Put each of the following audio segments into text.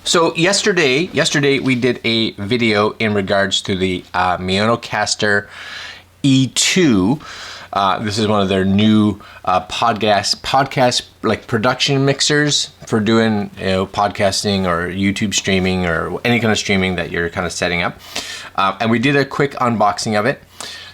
So yesterday we did a video in regards to the MaonoCaster E2. This is one of their new podcast like production mixers for doing podcasting or YouTube streaming or any kind of streaming that you're kind of setting up. And we did a quick unboxing of it.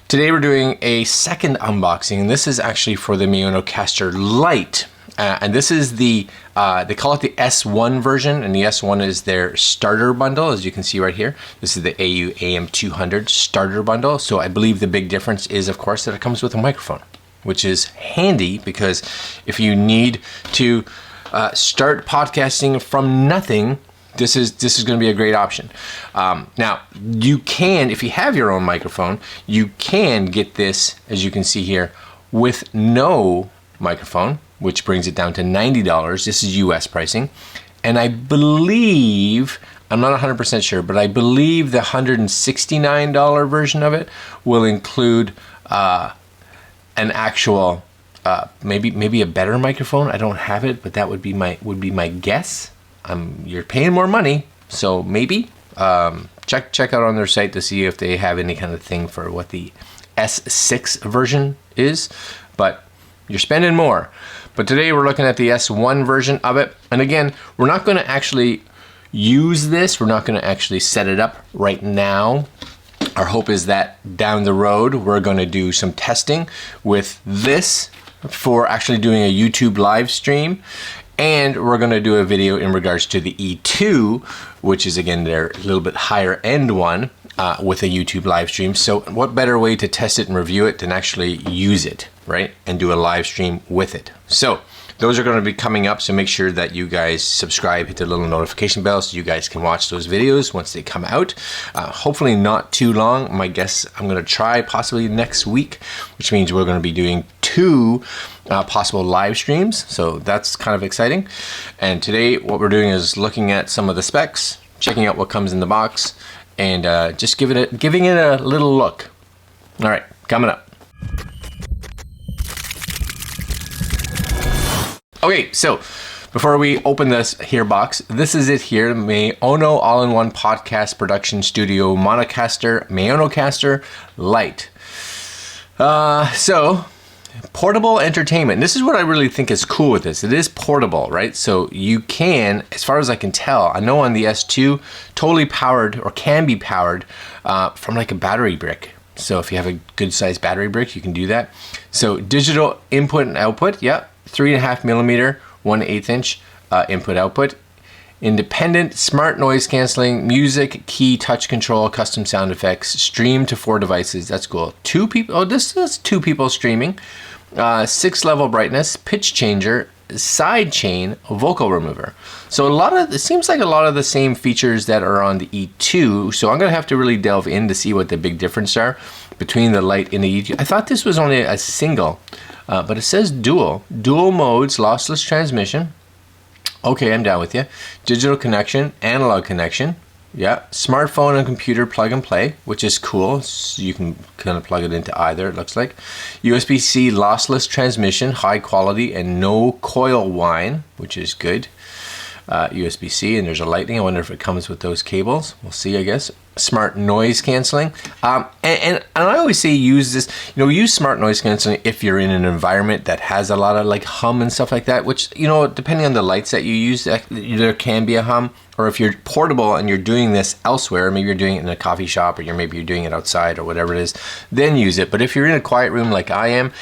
Today we're doing a second unboxing, and this is actually for the MaonoCaster Lite. And this is the, they call it the S1 version, and the S1 is their starter bundle, as you can see right here. This is the AM200 starter bundle. So I believe the big difference is, of course, that it comes with a microphone, which is handy because if you need to start podcasting from nothing, this is going to be a great option. Now, you can, if you have your own microphone, you can get this, as you can see here, with no microphone, which brings it down to $90. This is US pricing. And I believe, I'm not 100% sure, but I believe the $169 version of it will include an actual, maybe a better microphone. I don't have it, but that would be my guess. You're paying more money, so maybe. Check out on their site to see if they have any kind of thing for what the S6 version is, but you're spending more. But today we're looking at the S1 version of it. And again, we're not going to actually use this. We're not going to actually set it up right now. Our hope is that down the road, we're going to do some testing with this for actually doing a YouTube live stream. And we're going to do a video in regards to the E2, which is again their little bit higher end one with a YouTube live stream. So what better way to test it and review it than actually use it, right? And do a live stream with it. So those are going to be coming up. So make sure that you guys subscribe, hit the little notification bell so you guys can watch those videos once they come out. Hopefully not too long. My guess, I'm going to try possibly next week, which means we're going to be doing 2 possible live streams. So that's kind of exciting. And today what we're doing is looking at some of the specs, checking out what comes in the box, and just giving it a little look. All right, coming up. Okay, so before we open this here box, this is it here, Maono all-in-one podcast production studio MaonoCaster Lite. So portable entertainment. This is what I really think is cool with this. It is portable, right? So you can, as far as I can tell, I know on the S2, totally powered or can be powered from like a battery brick. So if you have a good sized battery brick, you can do that. So digital input and output, yeah, 3.5 millimeter, 1/8 inch input output. Independent, smart noise canceling, music, key, touch control, custom sound effects, stream to 4 devices. That's cool. 2 people, oh, this is 2 people streaming. 6 level brightness, pitch changer, side chain, vocal remover. So it seems like a lot of the same features that are on the E2. So I'm gonna have to really delve in to see what the big difference are between the Lite and the E2. I thought this was only a single, but it says dual modes, lossless transmission. Okay, I'm down with you. Digital connection, analog connection. Yeah, smartphone and computer plug and play, which is cool. So you can kind of plug it into either, it looks like. USB-C lossless transmission, high quality and no coil whine, which is good. USB-C, and there's a lightning. I wonder if it comes with those cables. We'll see, I guess. Smart noise canceling. And I always say use this, use smart noise canceling if you're in an environment that has a lot of like hum and stuff like that, which, depending on the lights that you use, there can be a hum. Or if you're portable and you're doing this elsewhere, maybe you're doing it in a coffee shop, or maybe you're doing it outside or whatever it is, then use it. But if you're in a quiet room like I am,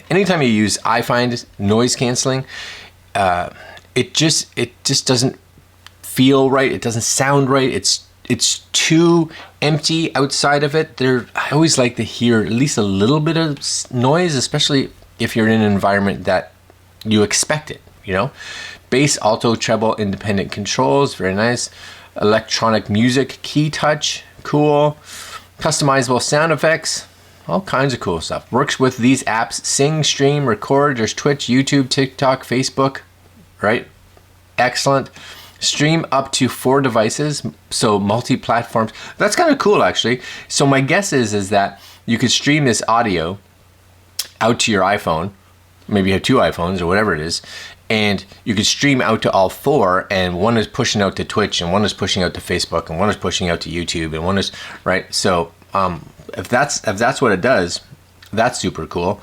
anytime you use, I find noise canceling, it just doesn't feel right. It doesn't sound right. It's too empty outside of it. I always like to hear at least a little bit of noise, especially if you're in an environment that you expect it, Bass, alto, treble, independent controls, very nice. Electronic music, key touch, cool. Customizable sound effects, all kinds of cool stuff. Works with these apps, sing, stream, record. There's Twitch, YouTube, TikTok, Facebook, right? Excellent. Stream up to 4 devices, so multi-platforms. That's kind of cool, actually. So my guess is that you could stream this audio out to your iPhone. Maybe you have 2 iPhones or whatever it is, and you can stream out to all four, and one is pushing out to Twitch, and one is pushing out to Facebook, and one is pushing out to YouTube, and one is right. So if that's what it does, that's super cool.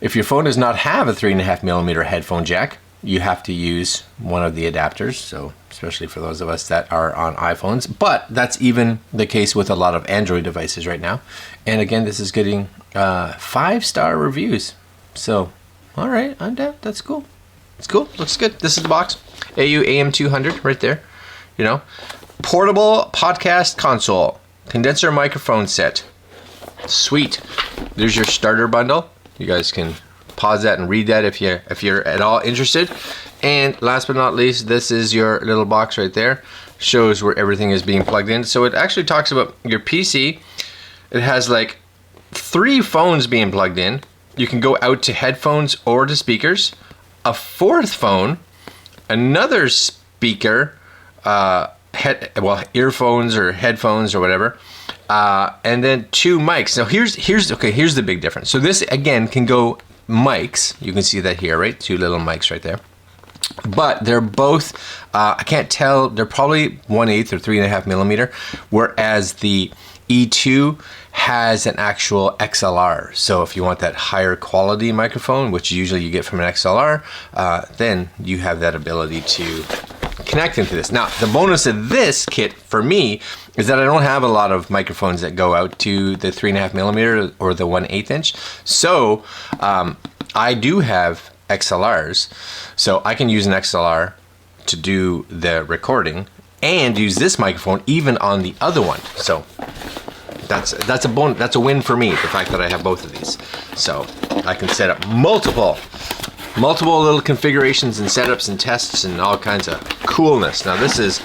If your phone does not have a 3.5mm headphone jack, you have to use one of the adapters. So especially for those of us that are on iPhones, but that's even the case with a lot of Android devices right now. And again, this is getting 5-star reviews. So all right, I'm down. That's cool. It's cool. Looks good. This is the box. AU AM200 right there. You know, portable podcast console, condenser microphone set. Sweet. There's your starter bundle. You guys can pause that and read that if you're at all interested. And last but not least, this is your little box right there. Shows where everything is being plugged in. So it actually talks about your PC. It has like 3 phones being plugged in. You can go out to headphones or to speakers. A 4th phone, another speaker, earphones or headphones or whatever, and then 2 mics. Now here's the big difference. So this again can go mics. You can see that here, right? 2 little mics right there. But they're both, I can't tell, they're probably 1/8 or 3.5mm, whereas the E2 has an actual XLR. So if you want that higher quality microphone, which usually you get from an XLR, then you have that ability to connect into this. Now, the bonus of this kit for me is that I don't have a lot of microphones that go out to the 3.5mm or the 1/8 inch. So I do have XLRs. So I can use an XLR to do the recording and use this microphone even on the other one. So that's a bonus. That's a win for me, the fact that I have both of these. So I can set up multiple little configurations and setups and tests and all kinds of coolness. Now this is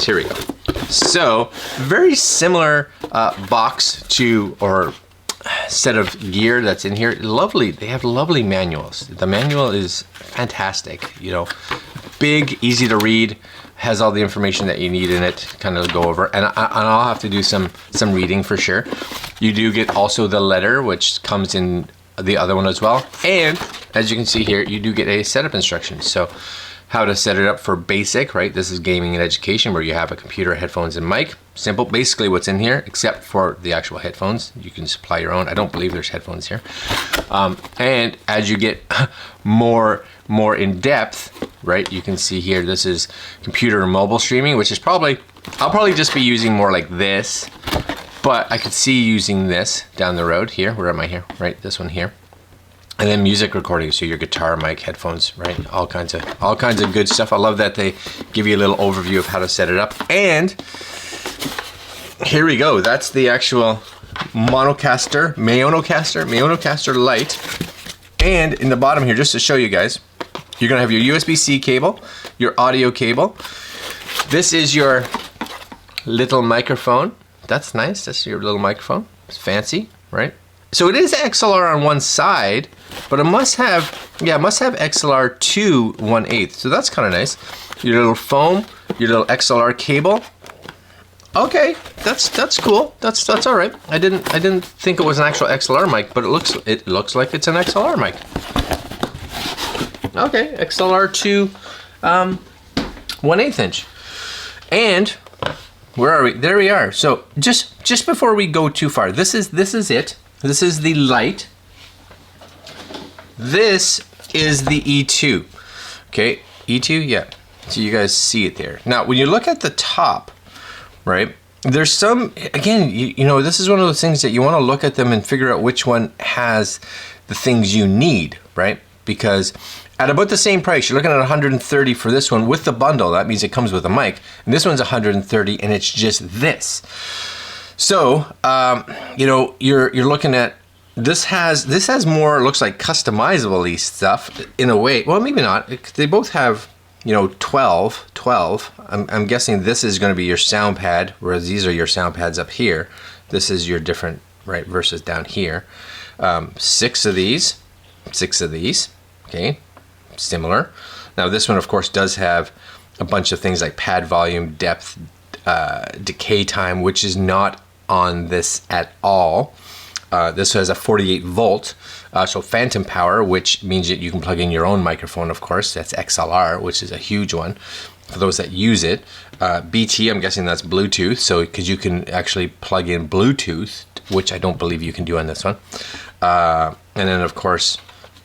here we go. So very similar box to, or set of gear that's in here. Lovely. They have lovely manuals. The manual is fantastic. You know, big, easy to read. Has all the information that you need in it, kind of go over, and I'll have to do some reading for sure. You do get also the letter, which comes in the other one as well, and as you can see here, you do get a setup instruction. So how to set it up for basic, right? This is gaming and education, where you have a computer, headphones, and mic. Simple, basically what's in here, except for the actual headphones. You can supply your own. I don't believe there's headphones here. And as you get more in depth, right, you can see here, this is computer and mobile streaming, which is I'll probably just be using more like this, but I could see using this down the road here. Where am I here? Right, this one here. And then music recording, so your guitar, mic, headphones, right? All kinds of good stuff. I love that they give you a little overview of how to set it up. And here we go. That's the actual MaonoCaster Lite. And in the bottom here, just to show you guys, you're gonna have your USB-C cable, your audio cable. This is your little microphone. That's nice. That's your little microphone. It's fancy, right? So it is XLR on one side, but it must have XLR to 1/8. So that's kind of nice. Your little foam, your little XLR cable. Okay, that's cool. That's all right. I didn't think it was an actual XLR mic, but it looks like it's an XLR mic. Okay, XLR to 1/8 inch. And where are we? There we are. So just before we go too far, this is it. This is the Lite. This is the E2. Okay, E2, yeah. So you guys see it there. Now, when you look at the top, right, there's some, again, you know, this is one of those things that you want to look at them and figure out which one has the things you need, right? Because at about the same price, you're looking at 130 for this one with the bundle. That means it comes with a mic. And this one's 130 and it's just this. So, you know, you're looking at, this has more, looks like customizable stuff in a way. Well, maybe not. They both have, you know, 12. I'm guessing this is going to be your sound pad, whereas these are your sound pads up here. This is your different, right, versus down here. 6 of these, okay, similar. Now this one, of course, does have a bunch of things like pad volume, depth, decay time, which is not on this at all. This has a 48 volt So phantom power, which means that you can plug in your own microphone, of course. That's XLR, which is a huge one for those that use it. BT, I'm guessing that's Bluetooth, so because you can actually plug in Bluetooth, which I don't believe you can do on this one. And then, of course,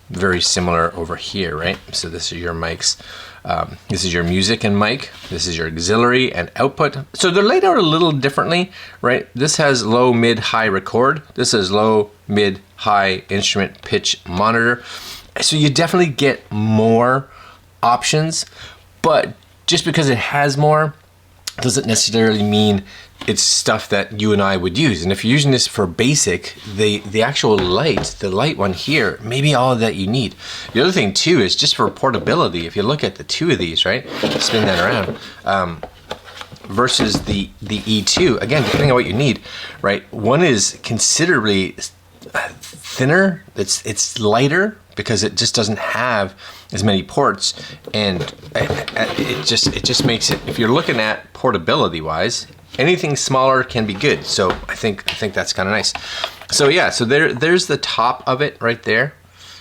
very similar over here, right? So this is your mics. This is your music and mic. This is your auxiliary and output. So they're laid out a little differently, right? This has low, mid, high record. This is low, mid, high instrument pitch monitor. So you definitely get more options, but just because it has more doesn't necessarily mean it's stuff that you and I would use. And if you're using this for basic, the actual light, the light one here, maybe all that you need. The other thing too is just for portability. If you look at the two of these, right, spin that around, versus the E2, again, depending on what you need, right? One is considerably thinner, it's lighter because it just doesn't have as many ports, and it just makes it, if you're looking at portability wise, anything smaller can be good. So I think that's kind of nice. So yeah, so there's the top of it right there.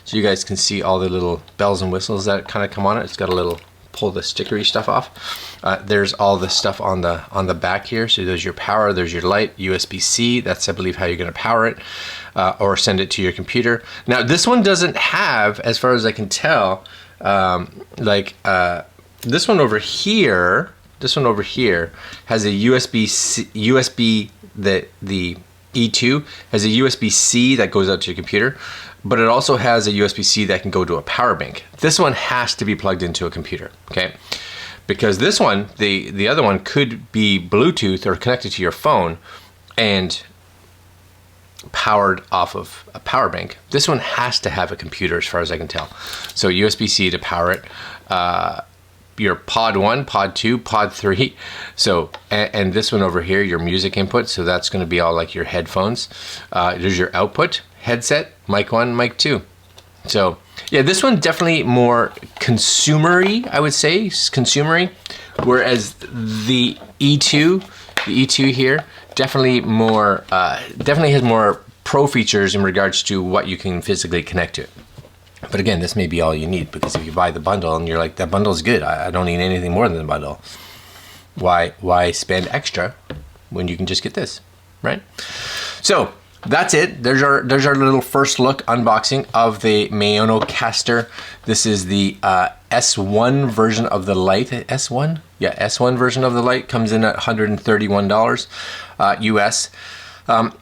So you guys can see all the little bells and whistles that kind of come on it. It's got a little pull the stickery stuff off. There's all the stuff on the back here. So there's your power, there's your light, USB-C. That's, I believe, how you're going to power it, or send it to your computer. Now this one doesn't have, as far as I can tell, this one over here. This one over here has a USB, the E2 has a USB-C that goes out to your computer, but it also has a USB-C that can go to a power bank. This one has to be plugged into a computer, okay? Because this one, the other one could be Bluetooth or connected to your phone and powered off of a power bank. This one has to have a computer as far as I can tell. So USB-C to power it. Your pod 1, pod 2, pod 3. So, and this one over here, your music input. So that's going to be all like your headphones. There's your output, headset, mic 1, mic 2. So yeah, this one definitely more consumery, I would say, consumery. Whereas the E2 here, definitely more, definitely has more pro features in regards to what you can physically connect to it. But again, this may be all you need, because if you buy the bundle and you're like, that bundle's good, I don't need anything more than the bundle. Why spend extra when you can just get this, right? So that's it. There's our little first look unboxing of the MaonoCaster. This is the S1 version of the Lite. S1? Yeah, S1 version of the Lite comes in at $131 US.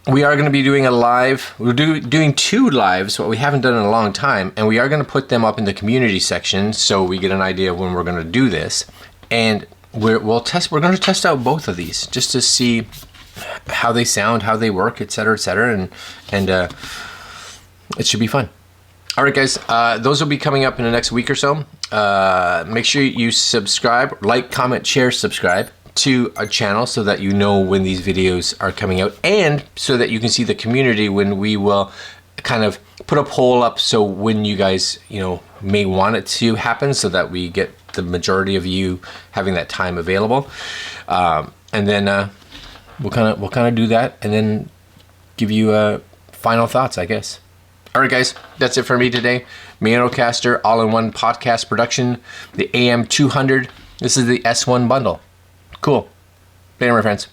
We are going to be doing a live. We're doing 2 lives, what we haven't done in a long time, and we are going to put them up in the community section so we get an idea of when we're going to do this. And we're going to test out both of these just to see how they sound, how they work, etc., and it should be fun. All right, guys, those will be coming up in the next week or so. Make sure you subscribe, like, comment, share, subscribe to our channel so that you know when these videos are coming out, and so that you can see the community when we will kind of put a poll up, so when you guys, you know, may want it to happen, so that we get the majority of you having that time available. And then we'll kind of do that, and then give you final thoughts, I guess. All right, guys, that's it for me today. MaonoCaster all-in-one podcast production, the AM200. This is the S1 bundle. Cool. Later, my friends.